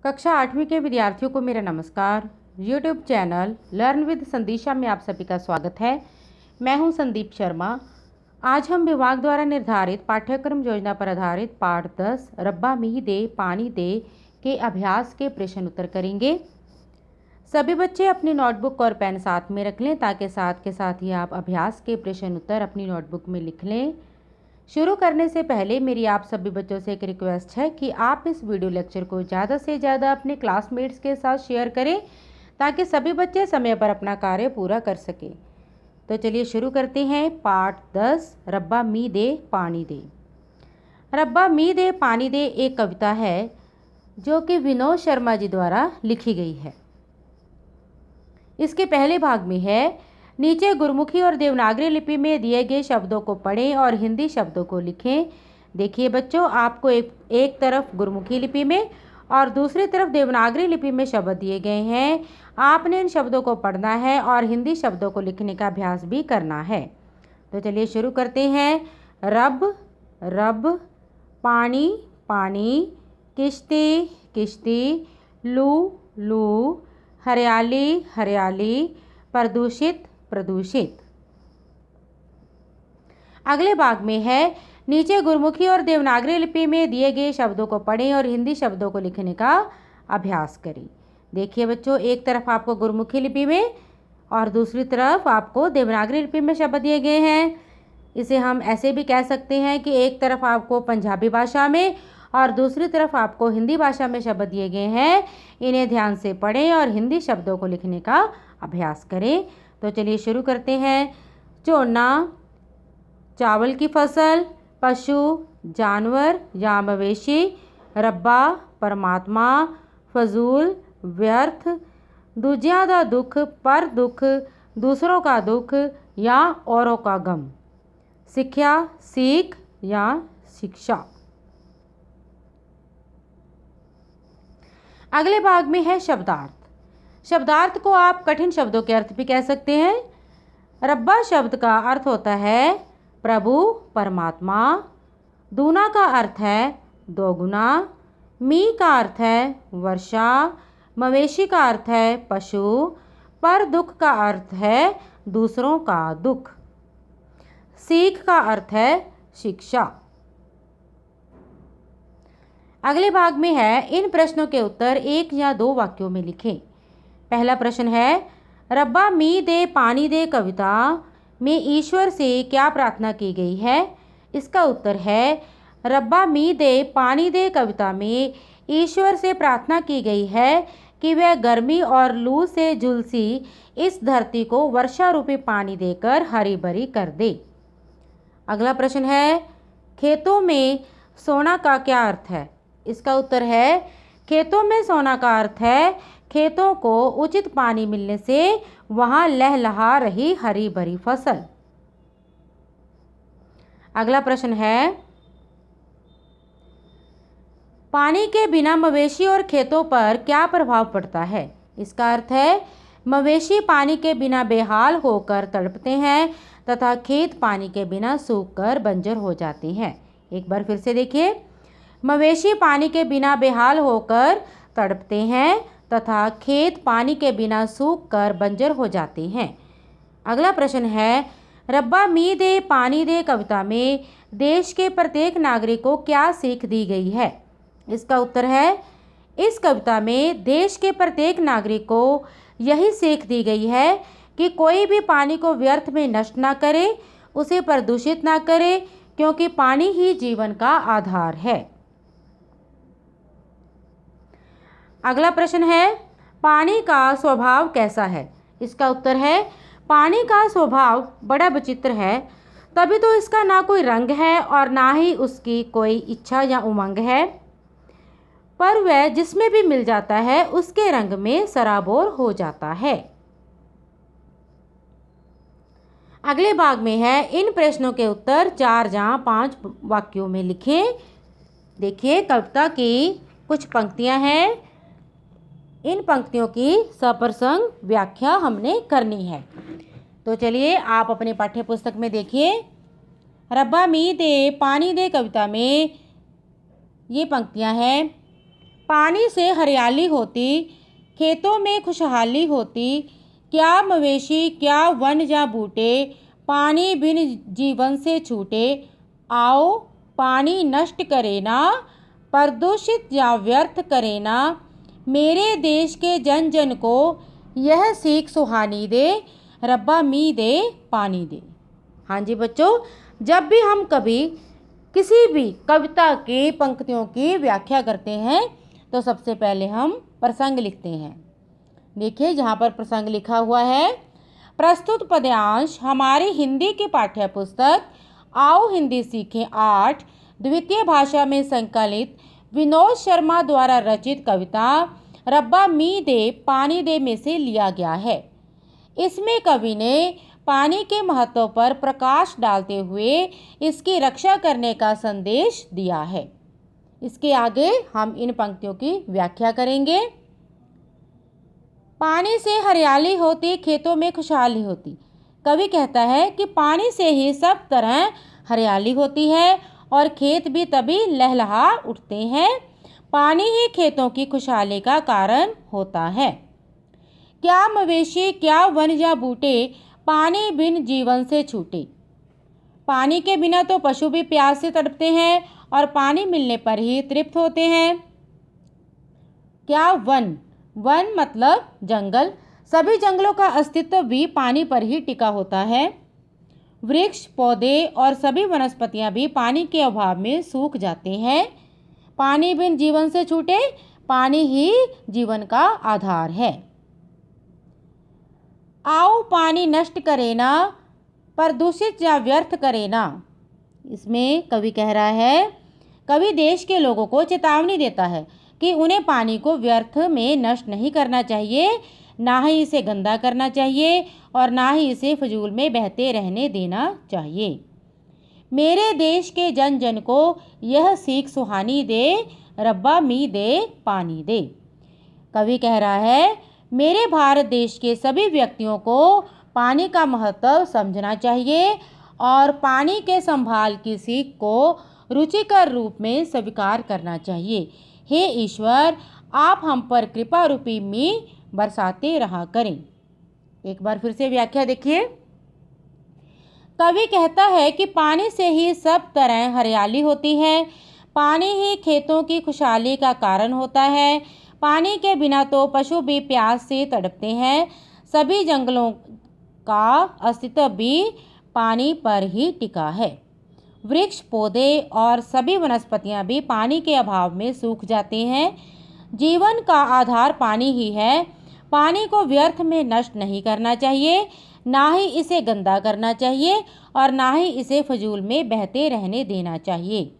कक्षा 8वीं के विद्यार्थियों को मेरा नमस्कार। यूट्यूब चैनल लर्न विद संदीशा में आप सभी का स्वागत है। मैं हूं संदीप शर्मा। आज हम विभाग द्वारा निर्धारित पाठ्यक्रम योजना पर आधारित पाठ 10 रब्बा मी दे पानी दे के अभ्यास के प्रश्न उत्तर करेंगे। सभी बच्चे अपनी नोटबुक और पेन साथ में रख लें ताकि साथ के साथ ही आप अभ्यास के प्रश्न उत्तर अपनी नोटबुक में लिख लें। शुरू करने से पहले मेरी आप सभी बच्चों से एक रिक्वेस्ट है कि आप इस वीडियो लेक्चर को ज़्यादा से ज़्यादा अपने क्लासमेट्स के साथ शेयर करें ताकि सभी बच्चे समय पर अपना कार्य पूरा कर सकें। तो चलिए शुरू करते हैं। पाठ 10 रब्बा मी दे पानी दे। रब्बा मी दे पानी दे एक कविता है जो कि विनोद शर्मा जी द्वारा लिखी गई है। इसके पहले भाग में है, नीचे गुरमुखी और देवनागरी लिपि में दिए गए शब्दों को पढ़ें और हिंदी शब्दों को लिखें। देखिए बच्चों, आपको एक तरफ गुरमुखी लिपि में और दूसरी तरफ देवनागरी लिपि में शब्द दिए गए हैं। आपने इन शब्दों को पढ़ना है और हिंदी शब्दों को लिखने का अभ्यास भी करना है। तो चलिए शुरू करते हैं। रब रब, पानी पानी, किश्ती किश्ती, लू लू, हरियाली हरियाली, प्रदूषित प्रदूषित। अगले भाग में है, नीचे गुरमुखी और देवनागरी लिपि में दिए गए शब्दों को पढ़ें और हिंदी शब्दों को लिखने का अभ्यास करें। देखिए बच्चों, एक तरफ आपको गुरमुखी लिपि में और दूसरी तरफ आपको देवनागरी लिपि में शब्द दिए गए हैं। इसे हम ऐसे भी कह सकते हैं कि एक तरफ आपको पंजाबी भाषा में और दूसरी तरफ आपको हिंदी भाषा में शब्द दिए गए हैं। इन्हें ध्यान से पढ़ें और हिंदी शब्दों को लिखने का अभ्यास करें। तो चलिए शुरू करते हैं। झोना, चावल की फसल, पशु, जानवर या मवेशी, रब्बा, परमात्मा, फजूल, व्यर्थ, दूजियां दा दुख, पर दुख, दूसरों का दुख या औरों का गम, सिक्ख्या, सीख या शिक्षा। अगले भाग में है शब्दार्थ। शब्दार्थ को आप कठिन शब्दों के अर्थ भी कह सकते हैं। रब्बा शब्द का अर्थ होता है प्रभु, परमात्मा। दूना का अर्थ है दोगुना। मी का अर्थ है वर्षा। मवेशी का अर्थ है पशु। पर दुख का अर्थ है दूसरों का दुख। सीख का अर्थ है शिक्षा। अगले भाग में है, इन प्रश्नों के उत्तर एक या दो वाक्यों में लिखें। पहला प्रश्न है, रब्बा मी दे पानी दे कविता में ईश्वर से क्या प्रार्थना की गई है? इसका उत्तर है, रब्बा मी दे पानी दे कविता में ईश्वर से प्रार्थना की गई है कि वह गर्मी और लू से झुलसी इस धरती को वर्षा रूपी पानी देकर हरी भरी कर दे। अगला प्रश्न है, खेतों में सोना का क्या अर्थ है? इसका उत्तर है, खेतों में सोना का अर्थ है खेतों को उचित पानी मिलने से वहां लहलहा रही हरी भरी फसल। अगला प्रश्न है, पानी के बिना मवेशी और खेतों पर क्या प्रभाव पड़ता है? इसका अर्थ है, मवेशी पानी के बिना बेहाल होकर तड़पते हैं तथा खेत पानी के बिना सूखकर बंजर हो जाते हैं। एक बार फिर से देखिए, मवेशी पानी के बिना बेहाल होकर तड़पते हैं तथा खेत पानी के बिना सूखकर बंजर हो जाते हैं। अगला प्रश्न है, रब्बा मी दे पानी दे कविता में देश के प्रत्येक नागरिक को क्या सीख दी गई है? इसका उत्तर है, इस कविता में देश के प्रत्येक नागरिक को यही सीख दी गई है कि कोई भी पानी को व्यर्थ में नष्ट ना करे, उसे प्रदूषित ना करे, क्योंकि पानी ही जीवन का आधार है। अगला प्रश्न है, पानी का स्वभाव कैसा है? इसका उत्तर है, पानी का स्वभाव बड़ा विचित्र है, तभी तो इसका ना कोई रंग है और ना ही उसकी कोई इच्छा या उमंग है, पर वह जिसमें भी मिल जाता है उसके रंग में सराबोर हो जाता है। अगले भाग में है, इन प्रश्नों के उत्तर 4 या 5 वाक्यों में लिखें। देखिए, कविता की कुछ पंक्तियां हैं। इन पंक्तियों की सप्रसंग व्याख्या हमने करनी है। तो चलिए आप अपने पाठ्य पुस्तक में देखिए, रब्बा मी दे पानी दे कविता में ये पंक्तियां हैं। पानी से हरियाली होती, खेतों में खुशहाली होती। क्या मवेशी क्या वन या बूटे, पानी बिन जीवन से छूटे। आओ पानी नष्ट करे ना, प्रदूषित या व्यर्थ करे ना। मेरे देश के जन जन को यह सीख सुहानी दे, रब्बा मी दे पानी दे। हाँ जी बच्चों, जब भी हम कभी किसी भी कविता की पंक्तियों की व्याख्या करते हैं तो सबसे पहले हम प्रसंग लिखते हैं। देखिए जहाँ पर प्रसंग लिखा हुआ है, प्रस्तुत पद्यांश हमारी हिंदी की पाठ्य पुस्तक आओ हिंदी सीखें 8 द्वितीय भाषा में संकलित विनोद शर्मा द्वारा रचित कविता रब्बा मी दे पानी दे में से लिया गया है। इसमें कवि ने पानी के महत्व पर प्रकाश डालते हुए इसकी रक्षा करने का संदेश दिया है। इसके आगे हम इन पंक्तियों की व्याख्या करेंगे। पानी से हरियाली होती, खेतों में खुशहाली होती। कवि कहता है कि पानी से ही सब तरह हरियाली होती है और खेत भी तभी लहलहा उठते हैं। पानी ही खेतों की खुशहाली का कारण होता है। क्या मवेशी क्या वन या बूटे, पानी बिन जीवन से छूटे। पानी के बिना तो पशु भी प्यास से तड़पते हैं और पानी मिलने पर ही तृप्त होते हैं। क्या वन, वन मतलब जंगल, सभी जंगलों का अस्तित्व भी पानी पर ही टिका होता है। वृक्ष पौधे और सभी वनस्पतियां भी पानी के अभाव में सूख जाते हैं। पानी बिन जीवन से छूटे, पानी ही जीवन का आधार है। आओ पानी नष्ट करे ना, प्रदूषित या व्यर्थ करे ना। इसमें कवि कह रहा है, कवि देश के लोगों को चेतावनी देता है कि उन्हें पानी को व्यर्थ में नष्ट नहीं करना चाहिए, ना ही इसे गंदा करना चाहिए और ना ही इसे फजूल में बहते रहने देना चाहिए। मेरे देश के जन जन को यह सीख सुहानी दे, रब्बा मी दे पानी दे। कवि कह रहा है, मेरे भारत देश के सभी व्यक्तियों को पानी का महत्व समझना चाहिए और पानी के संभाल की सीख को रुचिकर रूप में स्वीकार करना चाहिए। हे ईश्वर, आप हम पर कृपा रूपी मी बरसाते रहा करें। एक बार फिर से व्याख्या देखिए। कवि कहता है कि पानी से ही सब तरह हरियाली होती है। पानी ही खेतों की खुशहाली का कारण होता है। पानी के बिना तो पशु भी प्यास से तड़पते हैं। सभी जंगलों का अस्तित्व भी पानी पर ही टिका है। वृक्ष पौधे और सभी वनस्पतियां भी पानी के अभाव में सूख जाते हैं। जीवन का आधार पानी ही है। पानी को व्यर्थ में नष्ट नहीं करना चाहिए, ना ही इसे गंदा करना चाहिए और ना ही इसे फजूल में बहते रहने देना चाहिए।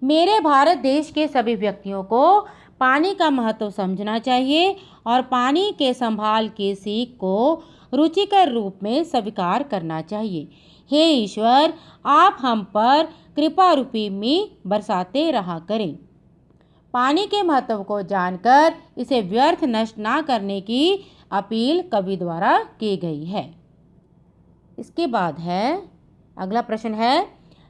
मेरे भारत देश के सभी व्यक्तियों को पानी का महत्व समझना चाहिए और पानी के संभाल की सीख को रुचिकर रूप में स्वीकार करना चाहिए। हे ईश्वर, आप हम पर कृपा रूपी मी बरसाते रहा करें। पानी के महत्व को जानकर इसे व्यर्थ नष्ट ना करने की अपील कवि द्वारा की गई है। इसके बाद है अगला प्रश्न है,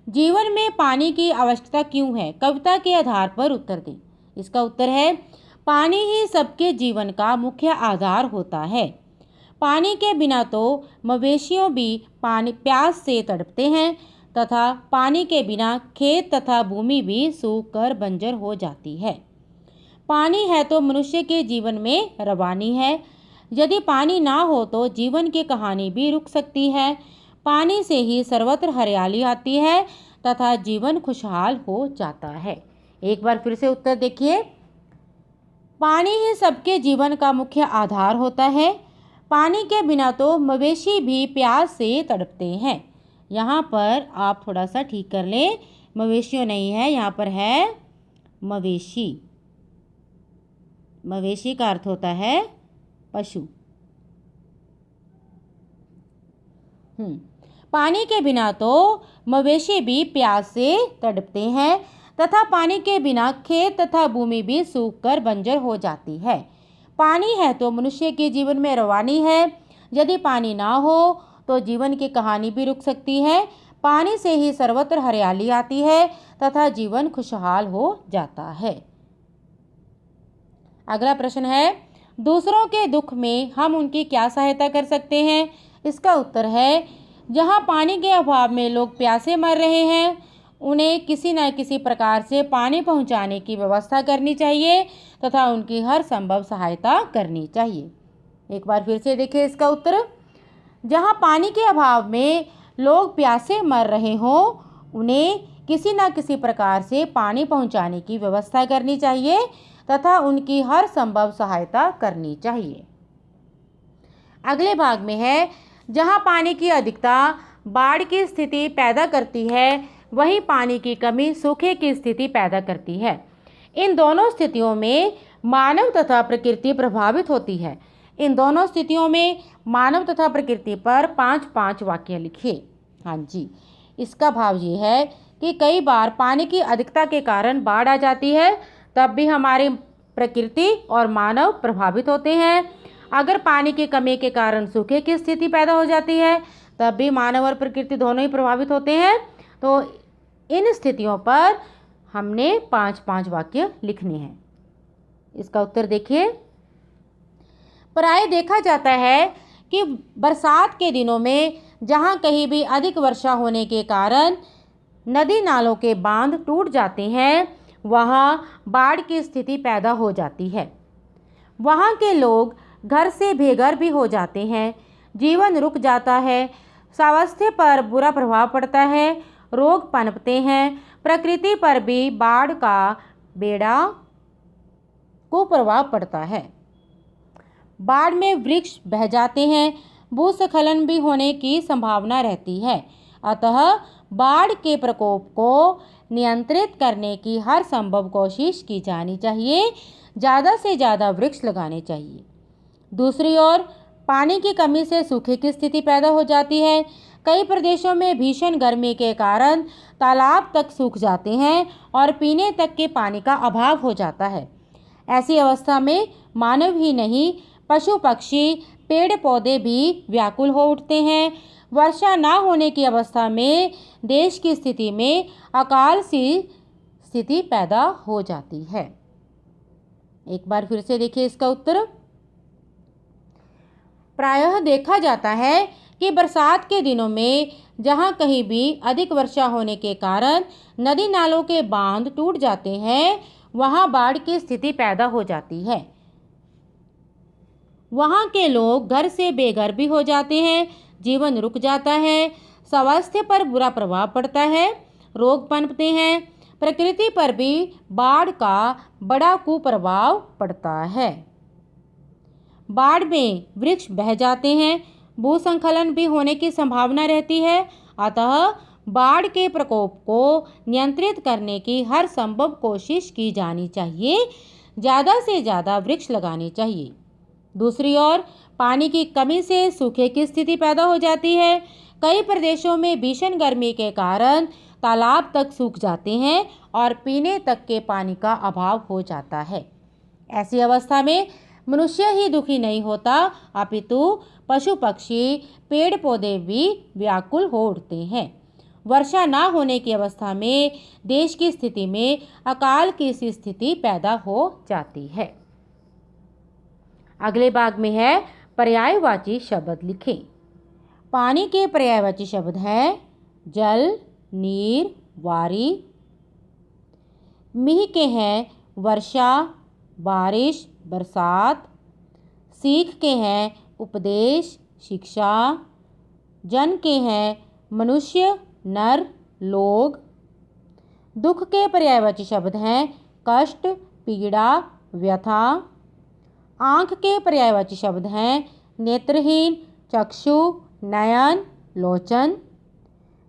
जीवन में पानी की आवश्यकता क्यों है? कविता के आधार पर उत्तर दें। इसका उत्तर है, पानी ही सबके जीवन का मुख्य आधार होता है। पानी के बिना तो मवेशियों भी पानी प्यास से तड़पते हैं तथा पानी के बिना खेत तथा भूमि भी सूख कर बंजर हो जाती है। पानी है तो मनुष्य के जीवन में रवानी है। यदि पानी ना हो तो जीवन की कहानी भी रुक सकती है। पानी से ही सर्वत्र हरियाली आती है तथा जीवन खुशहाल हो जाता है। एक बार फिर से उत्तर देखिए। पानी ही सबके जीवन का मुख्य आधार होता है। पानी के बिना तो मवेशी भी प्यास से तड़पते हैं। यहाँ पर आप थोड़ा सा ठीक कर लें, मवेशियों नहीं है, यहाँ पर है मवेशी। मवेशी का अर्थ होता है पशु। पानी के बिना तो मवेशी भी प्यास से तड़पते हैं तथा पानी के बिना खेत तथा भूमि भी सूखकर बंजर हो जाती है। पानी है तो मनुष्य के जीवन में रवानी है। यदि पानी ना हो तो जीवन की कहानी भी रुक सकती है। पानी से ही सर्वत्र हरियाली आती है तथा जीवन खुशहाल हो जाता है। अगला प्रश्न है, दूसरों के दुख में हम उनकी क्या सहायता कर सकते हैं? इसका उत्तर है, जहाँ पानी के अभाव में लोग प्यासे मर रहे हैं उन्हें किसी न किसी प्रकार से पानी पहुँचाने की व्यवस्था करनी चाहिए तथा उनकी हर संभव सहायता करनी चाहिए। एक बार फिर से देखिए इसका उत्तर, जहाँ पानी के अभाव में लोग प्यासे मर रहे हों उन्हें किसी न किसी प्रकार से पानी पहुँचाने की व्यवस्था करनी चाहिए तथा उनकी हर संभव सहायता करनी चाहिए। अगले भाग में है, जहाँ पानी की अधिकता बाढ़ की स्थिति पैदा करती है वहीं पानी की कमी सूखे की स्थिति पैदा करती है। इन दोनों स्थितियों में मानव तथा प्रकृति प्रभावित होती है। इन दोनों स्थितियों में मानव तथा प्रकृति पर 5-5 वाक्य लिखिए। हाँ जी, इसका भाव ये है कि कई बार पानी की अधिकता के कारण बाढ़ आ जाती है, तब भी हमारी प्रकृति और मानव प्रभावित होते हैं। अगर पानी की कमी के कारण सूखे की स्थिति पैदा हो जाती है, तब भी मानव और प्रकृति दोनों ही प्रभावित होते हैं। तो इन स्थितियों पर हमने 5-5 वाक्य लिखने हैं। इसका उत्तर देखिए, प्राय देखा जाता है कि बरसात के दिनों में जहाँ कहीं भी अधिक वर्षा होने के कारण नदी नालों के बांध टूट जाते हैं वहाँ बाढ़ की स्थिति पैदा हो जाती है। वहाँ के लोग घर से बेघर भी हो जाते हैं, जीवन रुक जाता है, स्वास्थ्य पर बुरा प्रभाव पड़ता है, रोग पनपते हैं, प्रकृति पर भी बाढ़ का बेड़ा कुप्रभाव पड़ता है। बाढ़ में वृक्ष बह जाते हैं, भूस्खलन भी होने की संभावना रहती है। अतः बाढ़ के प्रकोप को नियंत्रित करने की हर संभव कोशिश की जानी चाहिए। ज़्यादा से ज़्यादा वृक्ष लगाने चाहिए। दूसरी ओर पानी की कमी से सूखे की स्थिति पैदा हो जाती है। कई प्रदेशों में भीषण गर्मी के कारण तालाब तक सूख जाते हैं और पीने तक के पानी का अभाव हो जाता है। ऐसी अवस्था में मानव ही नहीं, पशु पक्षी, पेड़ पौधे भी व्याकुल हो उठते हैं। वर्षा न होने की अवस्था में देश की स्थिति में अकाल सी स्थिति पैदा हो जाती है। एक बार फिर से देखिए इसका उत्तर, प्रायः देखा जाता है कि बरसात के दिनों में जहाँ कहीं भी अधिक वर्षा होने के कारण नदी नालों के बांध टूट जाते हैं वहाँ बाढ़ की स्थिति पैदा हो जाती है। वहाँ के लोग घर से बेघर भी हो जाते हैं, जीवन रुक जाता है, स्वास्थ्य पर बुरा प्रभाव पड़ता है, रोग पनपते हैं, प्रकृति पर भी बाढ़ का बड़ा कुप्रभाव पड़ता है। बाढ़ में वृक्ष बह जाते हैं, भूस्खलन भी होने की संभावना रहती है। अतः बाढ़ के प्रकोप को नियंत्रित करने की हर संभव कोशिश की जानी चाहिए। ज़्यादा से ज़्यादा वृक्ष लगाने चाहिए। दूसरी ओर पानी की कमी से सूखे की स्थिति पैदा हो जाती है। कई प्रदेशों में भीषण गर्मी के कारण तालाब तक सूख जाते हैं और पीने तक के पानी का अभाव हो जाता है। ऐसी अवस्था में मनुष्य ही दुखी नहीं होता, अपितु पशु पक्षी, पेड़ पौधे भी व्याकुल हो उठते हैं। वर्षा न होने की अवस्था में देश की स्थिति में अकाल की सी स्थिति पैदा हो जाती है। अगले भाग में है पर्यायवाची शब्द लिखें। पानी के पर्यायवाची शब्द हैं जल, नीर, वारी। मिह के हैं वर्षा, बारिश, बरसात। सीख के हैं उपदेश, शिक्षा। जन के हैं मनुष्य, नर, लोग। दुख के पर्यायवाची शब्द हैं कष्ट, पीड़ा, व्यथा। आँख के पर्यायवाची शब्द हैं नेत्रहीन, चक्षु, नयन, लोचन।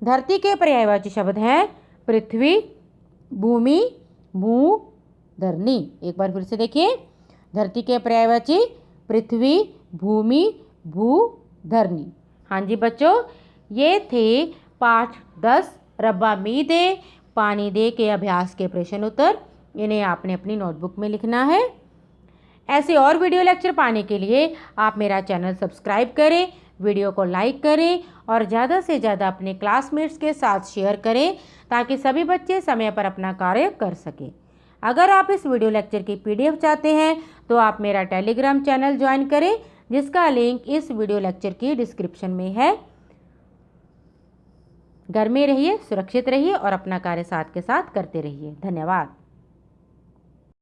धरती के पर्यायवाची शब्द हैं पृथ्वी, भूमि, भू, धरनी। एक बार फिर से देखिए, धरती के पर्यायवाची पृथ्वी, भूमि, भू, धरनी। हाँ जी बच्चों, ये थे पाठ 10 रब्बा मी दे पानी दे के अभ्यास के प्रश्न उत्तर। इन्हें आपने अपनी नोटबुक में लिखना है। ऐसे और वीडियो लेक्चर पाने के लिए आप मेरा चैनल सब्सक्राइब करें, वीडियो को लाइक करें और ज़्यादा से ज़्यादा अपने क्लासमेट्स के साथ शेयर करें ताकि सभी बच्चे समय पर अपना कार्य कर सकें। अगर आप इस वीडियो लेक्चर की PDF चाहते हैं तो आप मेरा टेलीग्राम चैनल ज्वाइन करें, जिसका लिंक इस वीडियो लेक्चर की डिस्क्रिप्शन में है। घर में रहिए, सुरक्षित रहिए और अपना कार्य साथ के साथ करते रहिए। धन्यवाद।